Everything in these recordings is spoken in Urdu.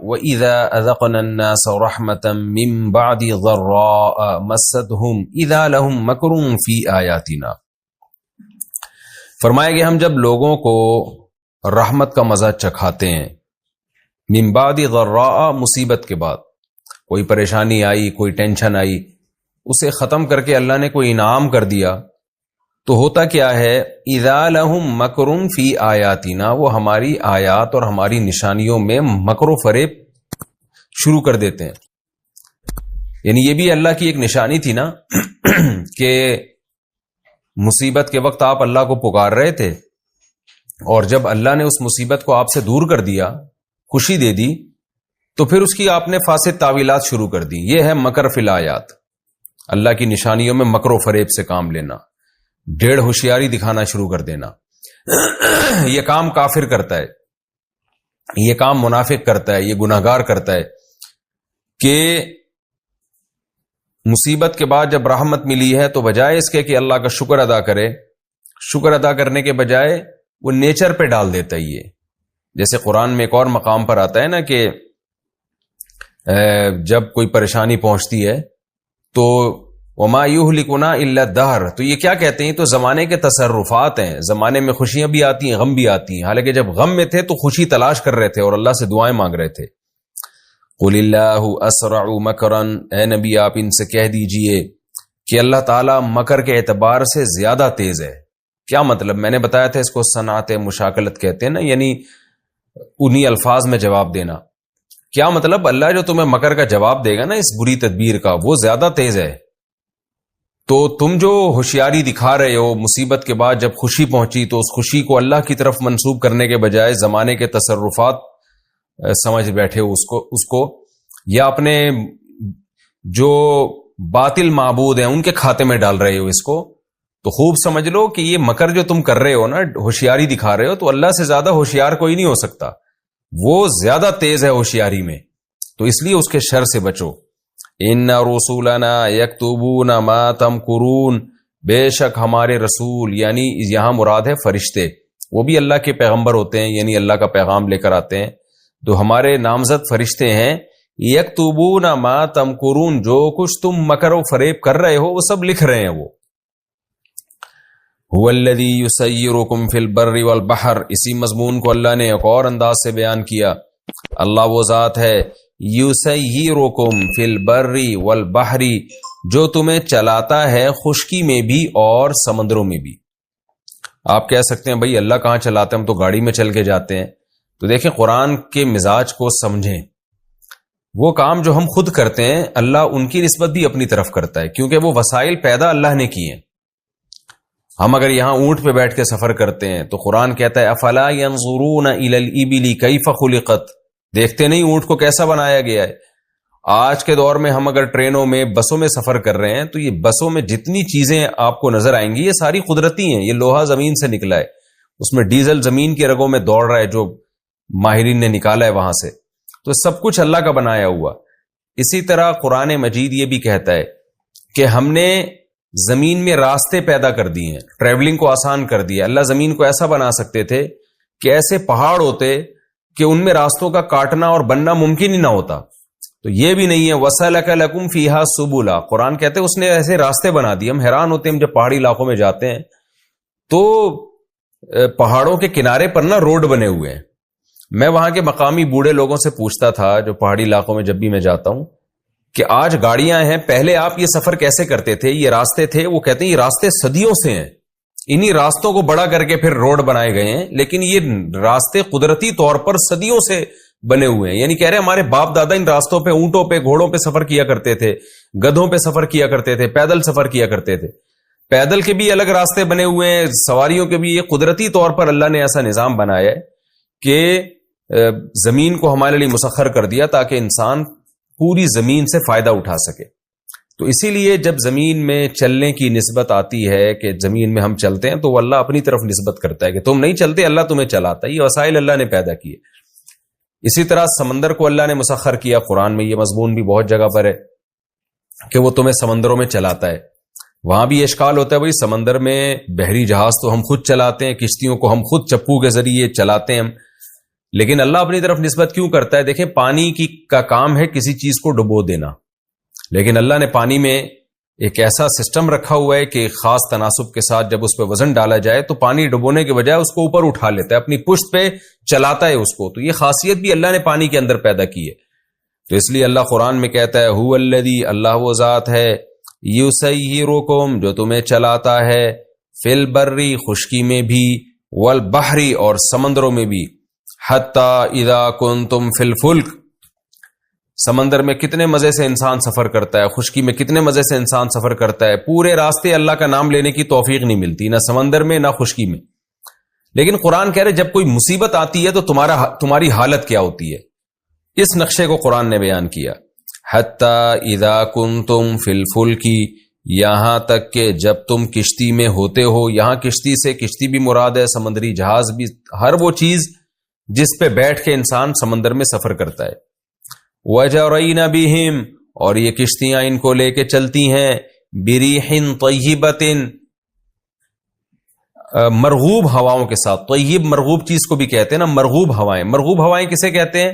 وَإِذَا أَذَقْنَا النَّاسَ رَحْمَةً مِّن بَعْدِ ضَرَّاءَ مَسَّتْهُمْ إِذَا لَهُمْ مَكْرٌ فِي آيَاتِنَا۔ فرمایا کہ ہم جب لوگوں کو رحمت کا مزہ چکھاتے ہیں، من بعد ضراء مصیبت کے بعد، کوئی پریشانی آئی، کوئی ٹینشن آئی، اسے ختم کر کے اللہ نے کوئی انعام کر دیا، تو ہوتا کیا ہے، اذا لہم مکر فی آیاتنا، وہ ہماری آیات اور ہماری نشانیوں میں مکر و فریب شروع کر دیتے ہیں۔ یعنی یہ بھی اللہ کی ایک نشانی تھی نا کہ مصیبت کے وقت آپ اللہ کو پکار رہے تھے، اور جب اللہ نے اس مصیبت کو آپ سے دور کر دیا، خوشی دے دی، تو پھر اس کی آپ نے فاسد تعویلات شروع کر دی۔ یہ ہے مکر فی الآیات، اللہ کی نشانیوں میں مکر و فریب سے کام لینا، ڈیڑھ ہوشیاری دکھانا شروع کر دینا۔ یہ کام کافر کرتا ہے، یہ کام منافق کرتا ہے، یہ گناہگار کرتا ہے کہ مصیبت کے بعد جب رحمت ملی ہے تو بجائے اس کے کہ اللہ کا شکر ادا کرے، شکر ادا کرنے کے بجائے وہ نیچر پہ ڈال دیتا ہے۔ یہ جیسے قرآن میں ایک اور مقام پر آتا ہے نا کہ جب کوئی پریشانی پہنچتی ہے تو وما یہلکنا الا الدہر، تو یہ کیا کہتے ہیں، تو زمانے کے تصرفات ہیں، زمانے میں خوشیاں بھی آتی ہیں، غم بھی آتی ہیں، حالانکہ جب غم میں تھے تو خوشی تلاش کر رہے تھے اور اللہ سے دعائیں مانگ رہے تھے۔ قل اللہ اسرع مکرا، اے نبی آپ ان سے کہہ دیجئے کہ اللہ تعالیٰ مکر کے اعتبار سے زیادہ تیز ہے۔ کیا مطلب؟ میں نے بتایا تھا اس کو صنعت مشاکلت کہتے ہیں نا، یعنی انہی الفاظ میں جواب دینا۔ کیا مطلب؟ اللہ جو تمہیں مکر کا جواب دے گا نا اس بری تدبیر کا، وہ زیادہ تیز ہے۔ تو تم جو ہوشیاری دکھا رہے ہو مصیبت کے بعد جب خوشی پہنچی، تو اس خوشی کو اللہ کی طرف منسوب کرنے کے بجائے زمانے کے تصرفات سمجھ بیٹھے ہو اس کو یا اپنے جو باطل معبود ہیں ان کے کھاتے میں ڈال رہے ہو اس کو، تو خوب سمجھ لو کہ یہ مکر جو تم کر رہے ہو نا، ہوشیاری دکھا رہے ہو، تو اللہ سے زیادہ ہوشیار کوئی نہیں ہو سکتا، وہ زیادہ تیز ہے ہوشیاری میں، تو اس لیے اس کے شر سے بچو۔ ان رسولنا یکتبون ما تمکرون، بے شک ہمارے رسول، یعنی یہاں مراد ہے فرشتے، وہ بھی اللہ کے پیغمبر ہوتے ہیں، یعنی اللہ کا پیغام لے کر آتے ہیں، تو ہمارے نامزد فرشتے ہیں، یکتبون ما تمکرون، جو کچھ تم مکر و فریب کر رہے ہو وہ سب لکھ رہے ہیں وہ۔ هو الذی یسیرکم فی البر والبحر، اسی مضمون کو اللہ نے ایک اور انداز سے بیان کیا۔ اللہ وہ ذات ہے یسیرکم فی البر والبحر، جو تمہیں چلاتا ہے خشکی میں بھی اور سمندروں میں بھی۔ آپ کہہ سکتے ہیں بھئی اللہ کہاں چلاتے ہیں، ہم تو گاڑی میں چل کے جاتے ہیں۔ تو دیکھیں قرآن کے مزاج کو سمجھیں، وہ کام جو ہم خود کرتے ہیں اللہ ان کی نسبت بھی اپنی طرف کرتا ہے، کیونکہ وہ وسائل پیدا اللہ نے کیے ہیں۔ ہم اگر یہاں اونٹ پہ بیٹھ کے سفر کرتے ہیں تو قرآن کہتا ہے افلا ينظرون الى الابل کیف خلقت، دیکھتے نہیں اونٹ کو کیسا بنایا گیا ہے۔ آج کے دور میں ہم اگر ٹرینوں میں بسوں میں سفر کر رہے ہیں تو یہ بسوں میں جتنی چیزیں آپ کو نظر آئیں گی یہ ساری قدرتی ہیں، یہ لوہا زمین سے نکلا ہے، اس میں ڈیزل زمین کی رگوں میں دوڑ رہا ہے جو ماہرین نے نکالا ہے وہاں سے، تو سب کچھ اللہ کا بنایا ہوا۔ اسی طرح قرآن مجید یہ بھی کہتا ہے کہ ہم نے زمین میں راستے پیدا کر دیے ہیں، ٹریولنگ کو آسان کر دیا۔ اللہ زمین کو ایسا بنا سکتے تھے کہ ایسے پہاڑ ہوتے کہ ان میں راستوں کا کاٹنا اور بننا ممکن ہی نہ ہوتا، تو یہ بھی نہیں ہے۔ وَسَلَكَ لَكُمْ فِيهَا سُبُلًا، قرآن کہتے ہیں اس نے ایسے راستے بنا دیے۔ ہم حیران ہوتے ہیں جب پہاڑی علاقوں میں جاتے ہیں تو پہاڑوں کے کنارے پر نا روڈ بنے ہوئے ہیں۔ میں وہاں کے مقامی بوڑھے لوگوں سے پوچھتا تھا جو پہاڑی علاقوں میں جب بھی میں جاتا ہوں کہ آج گاڑیاں ہیں، پہلے آپ یہ سفر کیسے کرتے تھے، یہ راستے تھے؟ وہ کہتے ہیں یہ راستے صدیوں سے ہیں، انہی راستوں کو بڑا کر کے پھر روڈ بنائے گئے ہیں، لیکن یہ راستے قدرتی طور پر صدیوں سے بنے ہوئے ہیں۔ یعنی کہہ رہے ہیں ہمارے باپ دادا ان راستوں پہ اونٹوں پہ گھوڑوں پہ سفر کیا کرتے تھے، گدھوں پہ سفر کیا کرتے تھے، پیدل سفر کیا کرتے تھے۔ پیدل کے بھی الگ راستے بنے ہوئے ہیں، سواریوں کے بھی۔ یہ قدرتی طور پر اللہ نے ایسا نظام بنایا ہے کہ زمین کو ہمارے لیے مسخر کر دیا تاکہ انسان پوری زمین سے فائدہ اٹھا سکے۔ تو اسی لیے جب زمین میں چلنے کی نسبت آتی ہے کہ زمین میں ہم چلتے ہیں تو وہ اللہ اپنی طرف نسبت کرتا ہے کہ تم نہیں چلتے، اللہ تمہیں چلاتا ہے۔ یہ وسائل اللہ نے پیدا کیے۔ اسی طرح سمندر کو اللہ نے مسخر کیا، قرآن میں یہ مضمون بھی بہت جگہ پر ہے کہ وہ تمہیں سمندروں میں چلاتا ہے۔ وہاں بھی اشکال ہوتا ہے بھائی سمندر میں بحری جہاز تو ہم خود چلاتے ہیں، کشتیوں کو ہم خود چپو کے ذریعے چلاتے ہیں ہم، لیکن اللہ اپنی طرف نسبت کیوں کرتا ہے؟ دیکھیں پانی کا کام ہے کسی چیز کو ڈبو دینا، لیکن اللہ نے پانی میں ایک ایسا سسٹم رکھا ہوا ہے کہ خاص تناسب کے ساتھ جب اس پہ وزن ڈالا جائے تو پانی ڈبونے کے بجائے اس کو اوپر اٹھا لیتا ہے، اپنی پشت پہ چلاتا ہے اس کو. تو یہ خاصیت بھی اللہ نے پانی کے اندر پیدا کی ہے. تو اس لیے اللہ قرآن میں کہتا ہے هو الذی، اللہ وہ ذات ہے، یسیرکم، جو تمہیں چلاتا ہے، فی البر، خشکی میں بھی، والبحر، اور سمندروں میں بھی، حتی اذا کنتم فی الفلک، سمندر میں کتنے مزے سے انسان سفر کرتا ہے، خشکی میں کتنے مزے سے انسان سفر کرتا ہے، پورے راستے اللہ کا نام لینے کی توفیق نہیں ملتی، نہ سمندر میں نہ خشکی میں. لیکن قرآن کہہ رہے جب کوئی مصیبت آتی ہے تو تمہاری حالت کیا ہوتی ہے. اس نقشے کو قرآن نے بیان کیا. حتی اذا کنتم فی الفلک، یہاں تک کہ جب تم کشتی میں ہوتے ہو. یہاں کشتی سے کشتی بھی مراد ہے، سمندری جہاز بھی، ہر وہ چیز جس پہ بیٹھ کے انسان سمندر میں سفر کرتا ہے. وَجَرَيْنَ بِهِمْ، اور یہ کشتیاں ان کو لے کے چلتی ہیں، بِرِيحٍ طَيِّبَةٍ، مرغوب ہواؤں کے ساتھ. طیب مرغوب چیز کو بھی کہتے ہیں نا، مرغوب ہوائیں. مرغوب ہوائیں کسے کہتے ہیں؟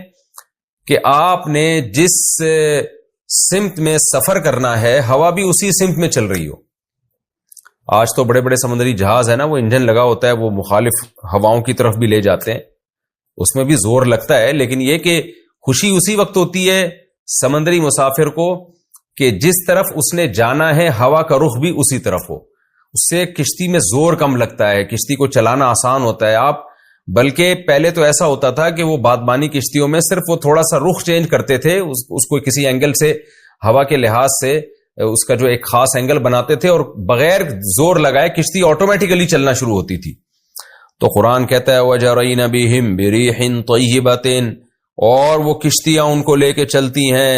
کہ آپ نے جس سمت میں سفر کرنا ہے ہوا بھی اسی سمت میں چل رہی ہو. آج تو بڑے بڑے سمندری جہاز ہے نا، وہ انجن لگا ہوتا ہے، وہ مخالف ہواؤں کی طرف بھی لے جاتے ہیں، اس میں بھی زور لگتا ہے. لیکن یہ کہ خوشی اسی وقت ہوتی ہے سمندری مسافر کو کہ جس طرف اس نے جانا ہے ہوا کا رخ بھی اسی طرف ہو. اس سے کشتی میں زور کم لگتا ہے، کشتی کو چلانا آسان ہوتا ہے. آپ بلکہ پہلے تو ایسا ہوتا تھا کہ وہ بادبانی کشتیوں میں صرف وہ تھوڑا سا رخ چینج کرتے تھے، اس کو کسی اینگل سے ہوا کے لحاظ سے اس کا جو ایک خاص اینگل بناتے تھے، اور بغیر زور لگائے کشتی آٹومیٹیکلی چلنا شروع ہوتی تھی. تو قرآن کہتا ہے وَجَرَيْنَ بِهِمْ بِرِيحٍ طَيِّبَةٍ، اور وہ کشتیاں ان کو لے کے چلتی ہیں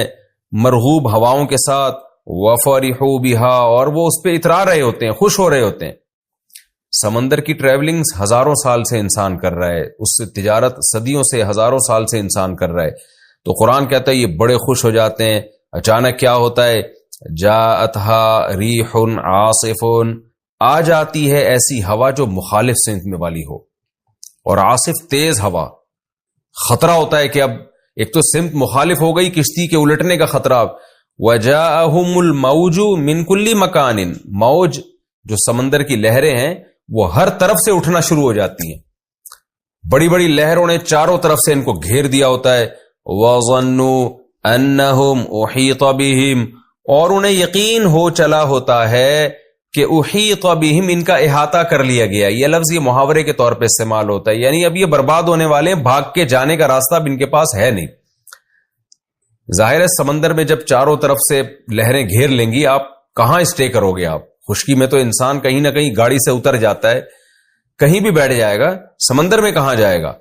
مرغوب ہواؤں کے ساتھ. وَفَرِحُوا بِهَا، اور وہ اس پہ اترا رہے ہوتے ہیں، خوش ہو رہے ہوتے ہیں. سمندر کی ٹریولنگ ہزاروں سال سے انسان کر رہا ہے، اس سے تجارت صدیوں سے، ہزاروں سال سے انسان کر رہا ہے. تو قرآن کہتا ہے یہ بڑے خوش ہو جاتے ہیں. اچانک کیا ہوتا ہے؟ جاءتها ریح عاصف، آ جاتی ہے ایسی ہوا جو مخالف سمت میں والی ہو. اور عاصف تیز ہوا، خطرہ ہوتا ہے کہ اب ایک تو سمت مخالف ہو گئی، کشتی کے الٹنے کا خطرہ. وجاءہم الموج من کل مکان، موج جو سمندر کی لہریں ہیں وہ ہر طرف سے اٹھنا شروع ہو جاتی ہیں. بڑی بڑی لہروں نے چاروں طرف سے ان کو گھیر دیا ہوتا ہے. وَظَنُّوا أَنَّهُمْ أُحِيطَ بِهِمْ، اور انہیں یقین ہو چلا ہوتا ہے کہ احیط بہم، ان کا احاطہ کر لیا گیا. یہ لفظ یہ محاورے کے طور پہ استعمال ہوتا ہے، یعنی اب یہ برباد ہونے والے ہیں، بھاگ کے جانے کا راستہ اب ان کے پاس ہے نہیں. ظاہر ہے سمندر میں جب چاروں طرف سے لہریں گھیر لیں گی، آپ کہاں اسٹے کرو گے؟ آپ خشکی میں تو انسان کہیں نہ کہیں گاڑی سے اتر جاتا ہے، کہیں بھی بیٹھ جائے گا، سمندر میں کہاں جائے گا؟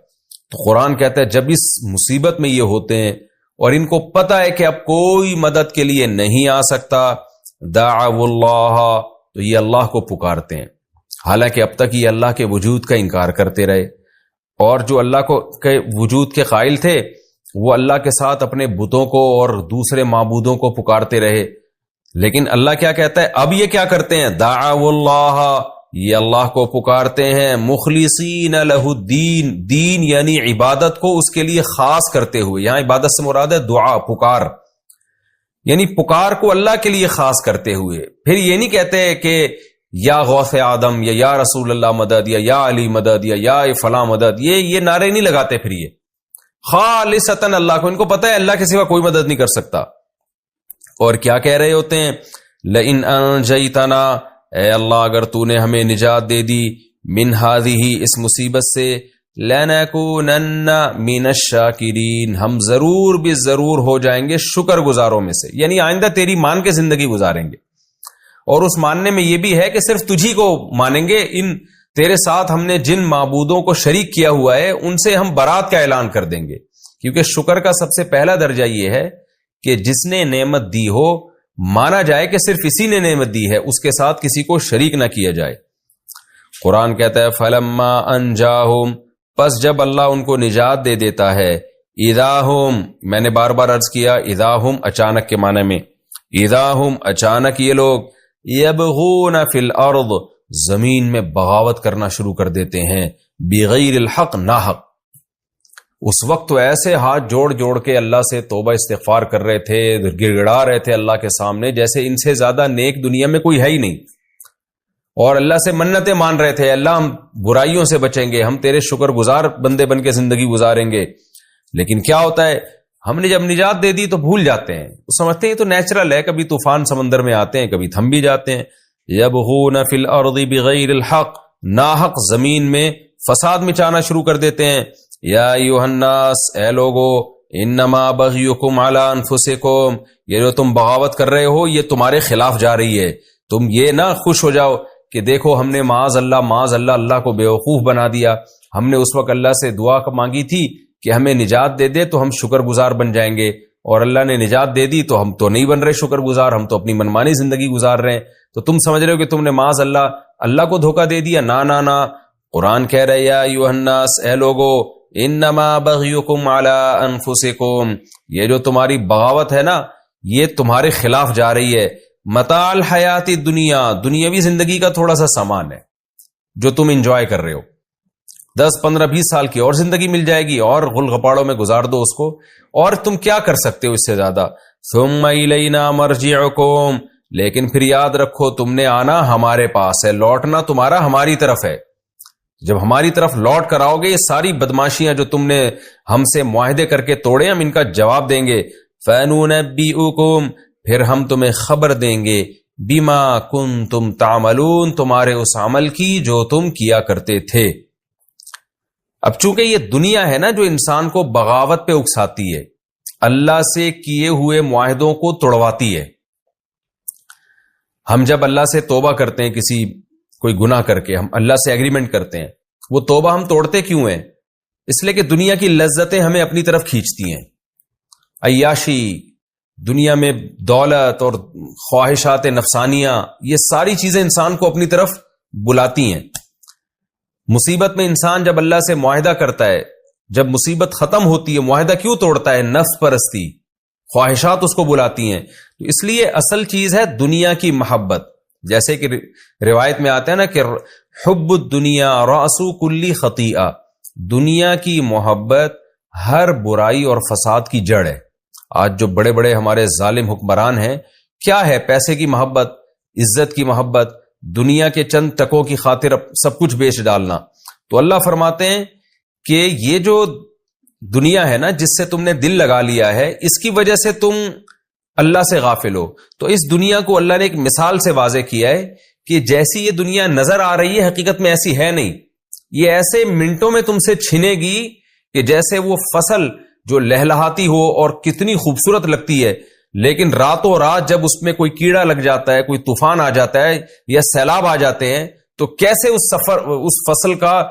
تو قرآن کہتا ہے جب اس مصیبت میں یہ ہوتے ہیں اور ان کو پتہ ہے کہ اب کوئی مدد کے لیے نہیں آ سکتا، دعوا اللہ، تو یہ اللہ کو پکارتے ہیں. حالانکہ اب تک یہ اللہ کے وجود کا انکار کرتے رہے، اور جو اللہ کے وجود کے قائل تھے وہ اللہ کے ساتھ اپنے بتوں کو اور دوسرے معبودوں کو پکارتے رہے. لیکن اللہ کیا کہتا ہے؟ اب یہ کیا کرتے ہیں؟ دعوا اللہ، یہ اللہ کو پکارتے ہیں، مخلصین لہ الدین، دین یعنی عبادت کو اس کے لیے خاص کرتے ہوئے. یہاں عبادت سے مراد ہے دعا، پکار، یعنی پکار کو اللہ کے لیے خاص کرتے ہوئے. پھر یہ نہیں کہتے کہ یا غوث آدم، یا رسول اللہ مدد، یا علی مدد، یا فلاں مدد، یہ نعرے نہیں لگاتے. پھر یہ خالصتاً اللہ کو، ان کو پتہ ہے اللہ کے سوا کوئی مدد نہیں کر سکتا. اور کیا کہہ رہے ہوتے ہیں؟ لئن انجیتنا، اے اللہ اگر تو نے ہمیں نجات دے دی، من ہذہ، اس مصیبت سے، لنکونن من الشاکرین، ہم ضرور بھی ضرور ہو جائیں گے شکر گزاروں میں سے. یعنی آئندہ تیری مان کے زندگی گزاریں گے، اور اس ماننے میں یہ بھی ہے کہ صرف تجھی کو مانیں گے. ان تیرے ساتھ ہم نے جن معبودوں کو شریک کیا ہوا ہے ان سے ہم برات کا اعلان کر دیں گے. کیونکہ شکر کا سب سے پہلا درجہ یہ ہے کہ جس نے نعمت دی ہو مانا جائے کہ صرف اسی نے نعمت دی ہے، اس کے ساتھ کسی کو شریک نہ کیا جائے. قرآن کہتا ہے فلما انجاہم، پس جب اللہ ان کو نجات دے دیتا ہے، اذا ہم، میں نے بار بار عرض کیا اذا ہم اچانک کے معنی میں، اذا ہم اچانک یہ لوگ، یبغون فی الارض، زمین میں بغاوت کرنا شروع کر دیتے ہیں، بغیر الحق، ناحق. اس وقت تو ایسے ہاتھ جوڑ جوڑ کے اللہ سے توبہ استغفار کر رہے تھے، گڑ گڑا رہے تھے اللہ کے سامنے، جیسے ان سے زیادہ نیک دنیا میں کوئی ہے ہی نہیں، اور اللہ سے منتیں مان رہے تھے، اللہ ہم برائیوں سے بچیں گے، ہم تیرے شکر گزار بندے بن کے زندگی گزاریں گے۔ لیکن کیا ہوتا ہے، ہم نے جب نجات دے دی تو بھول جاتے ہیں، وہ سمجھتے ہیں تو نیچرل ہے، کبھی طوفان سمندر میں آتے ہیں، کبھی تھم بھی جاتے ہیں۔ یبغون فی الارض بغیر الحق، ناحق زمین میں فساد مچانا شروع کر دیتے ہیں۔ یا ایھا الناس، اے لوگو، انما بغیکم علی انفسکم، یہ جو تم بغاوت کر رہے ہو یہ تمہارے خلاف جا رہی ہے۔ تم یہ نہ خوش ہو جاؤ کہ دیکھو ہم نے معاذ اللہ اللہ کو بیوقوف بنا دیا، ہم نے اس وقت اللہ سے دعا مانگی تھی کہ ہمیں نجات دے دے تو ہم شکر گزار بن جائیں گے، اور اللہ نے نجات دے دی تو ہم تو نہیں بن رہے شکر گزار، ہم تو اپنی منمانی زندگی گزار رہے ہیں، تو تم سمجھ رہے ہو کہ تم نے معاذ اللہ کو دھوکہ دے دیا۔ نا قرآن کہہ رہے یا ایھا الناس، اے لوگو، انما بغیکم علی انفسکم، یہ جو تمہاری بغاوت ہے نا یہ تمہارے خلاف جا رہی ہے۔ متاع الحیات الدنیا، دنیاوی زندگی کا تھوڑا سا سامان ہے جو تم انجوائے کر رہے ہو، 10 15 20 سال کی اور زندگی مل جائے گی، اور غل غپاڑوں میں گزار دو اس کو، اور تم کیا کر سکتے ہو اس سے زیادہ۔ ثم الینا مرجعکم، لیکن پھر یاد رکھو تم نے آنا ہمارے پاس ہے، لوٹنا تمہارا ہماری طرف ہے۔ جب ہماری طرف لوٹ کر آؤ گے یہ ساری بدماشیاں جو تم نے ہم سے معاہدے کر کے توڑے ہم ان کا جواب دیں گے۔ فَنُنَبِّئُكُمْ، پھر ہم تمہیں خبر دیں گے، بِمَا كُنْتُمْ تَعْمَلُونَ، تمہارے اس عمل کی جو تم کیا کرتے تھے۔ اب چونکہ یہ دنیا ہے نا جو انسان کو بغاوت پہ اکساتی ہے، اللہ سے کیے ہوئے معاہدوں کو توڑواتی ہے۔ ہم جب اللہ سے توبہ کرتے ہیں کوئی گناہ کر کے، ہم اللہ سے ایگریمنٹ کرتے ہیں، وہ توبہ ہم توڑتے کیوں ہیں؟ اس لیے کہ دنیا کی لذتیں ہمیں اپنی طرف کھینچتی ہیں، عیاشی، دنیا میں دولت اور خواہشات نفسانیہ، یہ ساری چیزیں انسان کو اپنی طرف بلاتی ہیں۔ مصیبت میں انسان جب اللہ سے معاہدہ کرتا ہے، جب مصیبت ختم ہوتی ہے معاہدہ کیوں توڑتا ہے؟ نفس پرستی، خواہشات اس کو بلاتی ہیں۔ تو اس لیے اصل چیز ہے دنیا کی محبت، جیسے کہ روایت میں آتا ہے نا کہ حب الدنیا رأس کل خطیئہ، دنیا کی محبت ہر برائی اور فساد کی جڑ ہے۔ آج جو بڑے بڑے ہمارے ظالم حکمران ہیں، کیا ہے؟ پیسے کی محبت، عزت کی محبت، دنیا کے چند ٹکوں کی خاطر سب کچھ بیچ ڈالنا۔ تو اللہ فرماتے ہیں کہ یہ جو دنیا ہے نا جس سے تم نے دل لگا لیا ہے، اس کی وجہ سے تم اللہ سے غافل ہو۔ تو اس دنیا کو اللہ نے ایک مثال سے واضح کیا ہے کہ جیسی یہ دنیا نظر آ رہی ہے حقیقت میں ایسی ہے نہیں، یہ ایسے منٹوں میں تم سے چھنے گی کہ جیسے وہ فصل جو لہلہاتی ہو اور کتنی خوبصورت لگتی ہے، لیکن راتوں رات جب اس میں کوئی کیڑا لگ جاتا ہے، کوئی طوفان آ جاتا ہے یا سیلاب آ جاتے ہیں تو کیسے اس فصل کا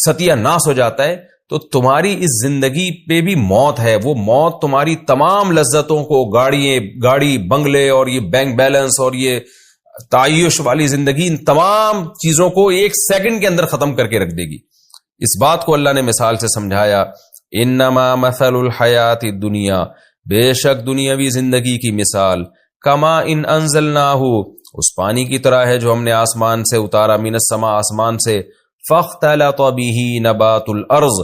ستیہ ناس ہو جاتا ہے۔ تو تمہاری اس زندگی پہ بھی موت ہے، وہ موت تمہاری تمام لذتوں کو، گاڑی بنگلے اور یہ بینک بیلنس اور یہ تعیش والی زندگی، ان تمام چیزوں کو ایک سیکنڈ کے اندر ختم کر کے رکھ دے گی۔ اس بات کو اللہ نے مثال سے سمجھایا، انما مثل الحیات الدنیا، بے شک دنیاوی زندگی کی مثال، کما ان انزلناہ، اس پانی کی طرح ہے جو ہم نے آسمان سے اتارا، من السماء، آسمان سے، فاختلط به نبات الارض،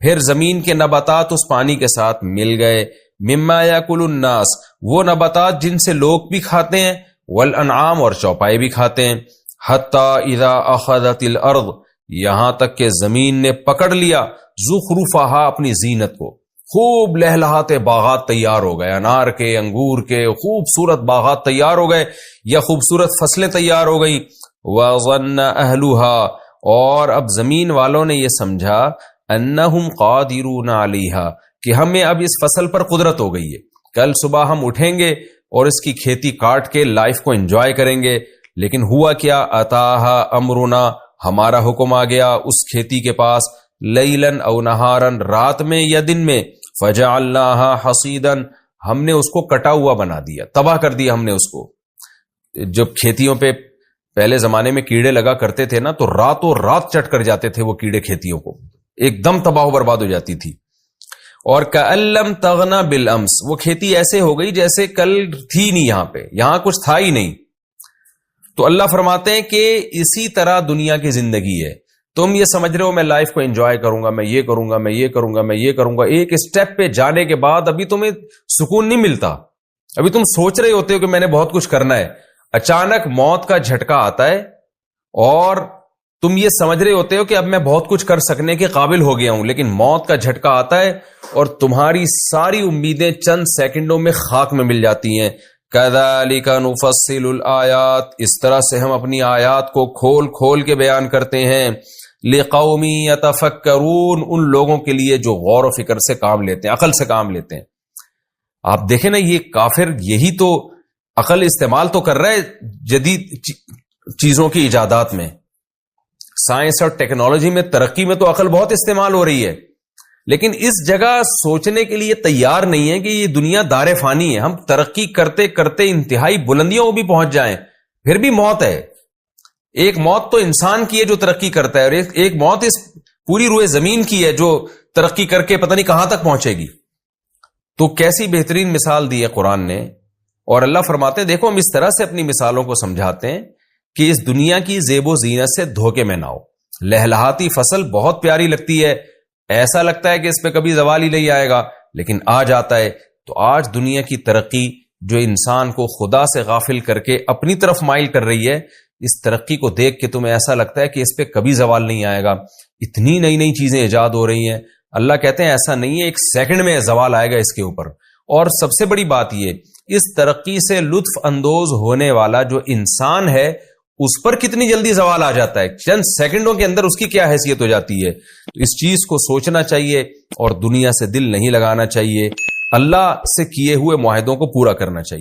پھر زمین کے نباتات اس پانی کے ساتھ مل گئے، مما یاکل الناس، وہ نباتات جن سے لوگ بھی کھاتے ہیں، والانعام، اور چوپائے بھی کھاتے ہیں، حتی اذا اخذت الارض، یہاں تک کہ زمین نے پکڑ لیا، زخرفہا، اپنی زینت کو، خوب لہلہاتے باغات تیار ہو گئے، انار کے، انگور کے، خوبصورت باغات تیار ہو گئے یا خوبصورت فصلیں تیار ہو گئیں، وظن اہلھا، اور اب زمین والوں نے یہ سمجھا، انہم قادرون علیہا، کہ ہمیں اب اس فصل پر قدرت ہو گئی ہے، کل صبح ہم اٹھیں گے اور اس کی کھیتی کاٹ کے لائف کو انجوائے کریں گے۔ لیکن ہوا کیا؟ اتاہا امرنا، ہمارا حکم آ گیا اس کھیتی کے پاس، لیلن او نہارن، رات میں یا دن میں، فجعلناہا حصیدن، ہم نے اس کو کٹا ہوا بنا دیا، تباہ کر دیا ہم نے اس کو۔ جب کھیتیوں پہ پہلے زمانے میں کیڑے لگا کرتے تھے نا تو راتوں رات چٹ کر جاتے تھے وہ کیڑے کھیتیوں کو، ایک دم تباہ و برباد ہو جاتی تھی۔ اور کأن لم تغن بالامس، وہ کھیتی ایسے ہو گئی جیسے کل تھی نہیں، یہاں کچھ تھا ہی نہیں۔ تو اللہ فرماتے ہیں کہ اسی طرح دنیا کی زندگی ہے، تم یہ سمجھ رہے ہو میں لائف کو انجوائے کروں گا، میں یہ کروں گا، میں یہ کروں گا، میں یہ کروں گا، ایک اسٹیپ پہ جانے کے بعد ابھی تمہیں سکون نہیں ملتا، ابھی تم سوچ رہے ہوتے ہو کہ میں نے بہت کچھ کرنا ہے، اچانک موت کا جھٹکا آتا ہے اور تم یہ سمجھ رہے ہوتے ہو کہ اب میں بہت کچھ کر سکنے کے قابل ہو گیا ہوں، لیکن موت کا جھٹکا آتا ہے اور تمہاری ساری امیدیں چند سیکنڈوں میں خاک میں مل جاتی ہیں۔ کذالک نفصل الآیات، اس طرح سے ہم اپنی آیات کو کھول کھول کے بیان کرتے ہیں، لقوم یتفکرون، ان لوگوں کے لیے جو غور و فکر سے کام لیتے ہیں، عقل سے کام لیتے ہیں۔ آپ دیکھیں نا، یہ کافر یہی تو عقل استعمال تو کر رہا ہے جدید چیزوں کی ایجادات میں، سائنس اور ٹیکنالوجی میں ترقی میں تو عقل بہت استعمال ہو رہی ہے، لیکن اس جگہ سوچنے کے لیے تیار نہیں ہے کہ یہ دنیا دار فانی ہے، ہم ترقی کرتے کرتے انتہائی بلندیوں کو بھی پہنچ جائیں، پھر بھی موت ہے۔ ایک موت تو انسان کی ہے جو ترقی کرتا ہے، اور ایک موت اس پوری روئے زمین کی ہے جو ترقی کر کے پتہ نہیں کہاں تک پہنچے گی۔ تو کیسی بہترین مثال دی ہے قرآن نے، اور اللہ فرماتے ہیں دیکھو ہم اس طرح سے اپنی مثالوں کو سمجھاتے ہیں کہ اس دنیا کی زیب و زینت سے دھوکے میں نہ ہو۔ لہلہاتی فصل بہت پیاری لگتی ہے، ایسا لگتا ہے کہ اس پہ کبھی زوال ہی نہیں آئے گا، لیکن آ جاتا ہے۔ تو آج دنیا کی ترقی جو انسان کو خدا سے غافل کر کے اپنی طرف مائل کر رہی ہے، اس ترقی کو دیکھ کے تمہیں ایسا لگتا ہے کہ اس پہ کبھی زوال نہیں آئے گا، اتنی نئی نئی چیزیں ایجاد ہو رہی ہیں۔ اللہ کہتے ہیں ایسا نہیں ہے، ایک سیکنڈ میں زوال آئے گا اس کے اوپر۔ اور سب سے بڑی بات یہ، اس ترقی سے لطف اندوز ہونے والا جو انسان ہے اس پر کتنی جلدی زوال آ جاتا ہے، چند سیکنڈوں کے اندر اس کی کیا حیثیت ہو جاتی ہے۔ تو اس چیز کو سوچنا چاہیے اور دنیا سے دل نہیں لگانا چاہیے، اللہ سے کیے ہوئے معاہدوں کو پورا کرنا چاہیے۔